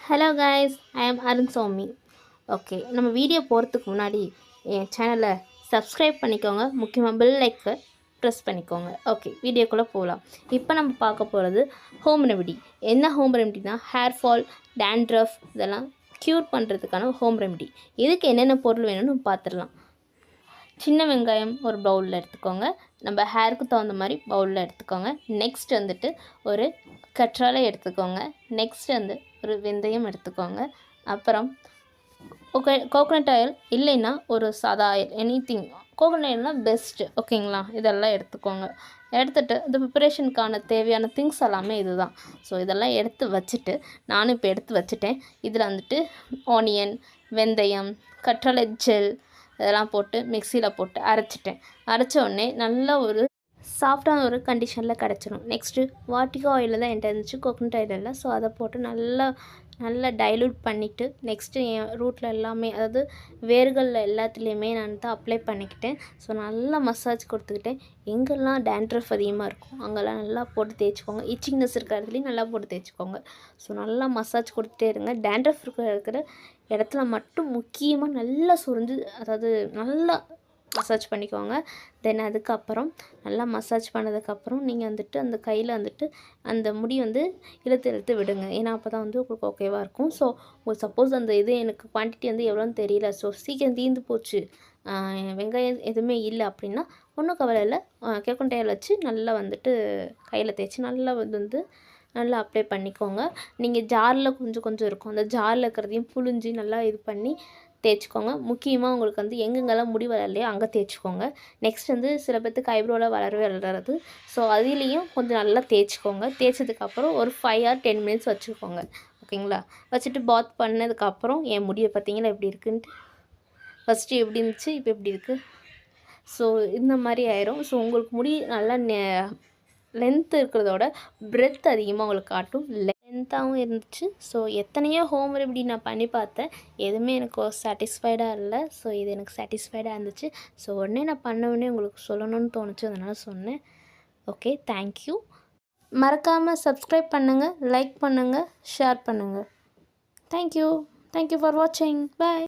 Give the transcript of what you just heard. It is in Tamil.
ஹலோ கைஸ், ஐ ஆம் அருண் சௌமி. ஓகே, நம்ம வீடியோ போகிறதுக்கு முன்னாடி என் சேனலை சப்ஸ்கிரைப் பண்ணிக்கோங்க. முக்கியமாக பெல் லைக்கை ப்ரெஸ் பண்ணிக்கோங்க. ஓகே, வீடியோக்குள்ளே போகலாம். இப்போ நம்ம பார்க்க போகிறது ஹோம் ரெமெடி. என்ன ஹோம் ரெமெடினா, ஹேர் ஃபால், டேண்ட்ரஃப் இதெல்லாம் க்யூர் பண்ணுறதுக்கான ஹோம் ரெமெடி. இதுக்கு என்னென்ன பொருள் வேணும்னு பார்த்துடலாம். சின்ன வெங்காயம் ஒரு பவுலில் எடுத்துக்கோங்க. நம்ம ஹேருக்கு தகுந்த மாதிரி பவுலில் எடுத்துக்கோங்க. நெக்ஸ்ட் வந்துட்டு ஒரு கற்றாழை எடுத்துக்கோங்க. நெக்ஸ்ட் வந்து ஒரு வெந்தயம் எடுத்துக்கோங்க. அப்புறம் கோகோனட் ஆயில் இல்லைன்னா ஒரு சாதா ஆயில், எனிதிங். கோகோனட் ஆயில்னால் பெஸ்ட்டு. ஓகேங்களா? இதெல்லாம் எடுத்துக்கோங்க. எடுத்துகிட்டு இந்த ப்ரிப்பரேஷனுக்கான தேவையான திங்ஸ் எல்லாமே இது தான். ஸோ இதெல்லாம் எடுத்து வச்சுட்டு நானும் இப்போ எடுத்து வச்சுட்டேன். இதில் வந்துட்டு ஆனியன், வெந்தயம், கற்றாழை ஜெல் இதெல்லாம் போட்டு மிக்சியில் போட்டு அரைச்சிட்டேன். அரைச்ச உடனே நல்ல ஒரு சாஃப்டான ஒரு கண்டிஷனில் கிடச்சிடும். நெக்ஸ்ட்டு வாட்டிகா ஆயில் தான் என்கிட்ட இருந்துச்சு, கோகோனட் ஆயில் இல்லை. ஸோ அதை போட்டு நல்லா டைல்யூட் பண்ணிவிட்டு நெக்ஸ்ட்டு என் ரூட்டில் எல்லாமே, அதாவது வேர்களில் எல்லாத்துலேயுமே நான் தான் அப்ளை பண்ணிக்கிட்டேன். ஸோ நல்லா மசாஜ் கொடுத்துக்கிட்டேன். எங்கெல்லாம் டேண்ட்ரஃப் அதிகமாக இருக்கும் அங்கெல்லாம் நல்லா போட்டு தேய்ச்சிக்கோங்க. இச்சிங்னஸ் இருக்கிற இடத்துலையும் நல்லா போட்டு தேய்ச்சிக்கோங்க. ஸோ நல்லா மசாஜ் கொடுத்துட்டே இருங்க. டேண்ட்ரஃப் இருக்கிற இடத்துல மட்டும் முக்கியமாக நல்லா சுரிஞ்சு, அதாவது நல்லா மசாஜ் பண்ணிக்கோங்க. தென் அதுக்கப்புறம் நல்லா மசாஜ் பண்ணதுக்கப்புறம் நீங்கள் வந்துட்டு அந்த கையில் வந்துட்டு அந்த முடி வந்து இழுத்து விடுங்க. ஏன்னா அப்போ தான் வந்து உங்களுக்கு ஓகேவாக இருக்கும். ஸோ உங்களுக்கு சப்போஸ் அந்த இது எனக்கு குவான்டிட்டி வந்து எவ்வளோன்னு தெரியல, ஸோ சீக்கிரம் தீர்ந்து போச்சு, வெங்காயம் எதுவுமே இல்லை அப்படின்னா ஒன்றும் கவலை இல்லை. கோகோனட் ஆயில் வச்சு நல்லா வந்துட்டு கையில் தேய்ச்சி நல்லா அப்ளை பண்ணிக்கோங்க. நீங்கள் ஜாரில் கொஞ்சம் இருக்கும், அந்த ஜாரில் இருக்கிறதையும் புழிஞ்சி நல்லா இது பண்ணி தேய்ச்சிக்கோங்க. முக்கியமாக உங்களுக்கு வந்து எங்கெங்கெல்லாம் முடி வளரலையோ அங்கே தேய்ச்சிக்கோங்க. நெக்ஸ்ட் வந்து சில பேர்த்துக்கு ஐப்ரோவில் வளராது. ஸோ அதுலேயும் கொஞ்சம் நல்லா தேய்ச்சிக்கோங்க. தேய்ச்சதுக்கப்புறம் ஒரு 5 or 10 minutes வச்சுக்கோங்க. ஓகேங்களா? வச்சுட்டு பாத் பண்ணதுக்கப்புறம் என் முடியை பார்த்தீங்களா எப்படி இருக்குன்ட்டு. ஃபஸ்ட்டு எப்படி இருந்துச்சு, இப்போ எப்படி இருக்குது. ஸோ இந்த மாதிரி ஆயிரும். ஸோ உங்களுக்கு முடி நல்லா லென்த் இருக்கிறதோட பிரெத் அதிகமாக உங்களுக்கு காட்டும். லென்த்தாகவும் இருந்துச்சு. ஸோ எத்தனையோ ஹோம் ரெமெடி நான் பண்ணி பார்த்தேன், எதுவுமே எனக்கு சாட்டிஸ்ஃபைடாக இல்லை. ஸோ இது எனக்கு சாட்டிஸ்ஃபைடாக இருந்துச்சு. ஸோ உடனே நான் பண்ண உங்களுக்கு சொல்லணும்னு தோணுச்சு, அதனால் சொன்னேன். Okay, thank you. மறக்காமல் சப்ஸ்கிரைப் பண்ணுங்கள், லைக் பண்ணுங்கள், ஷேர் பண்ணுங்கள். தேங்க்யூ ஃபார் வாட்சிங். பாய்.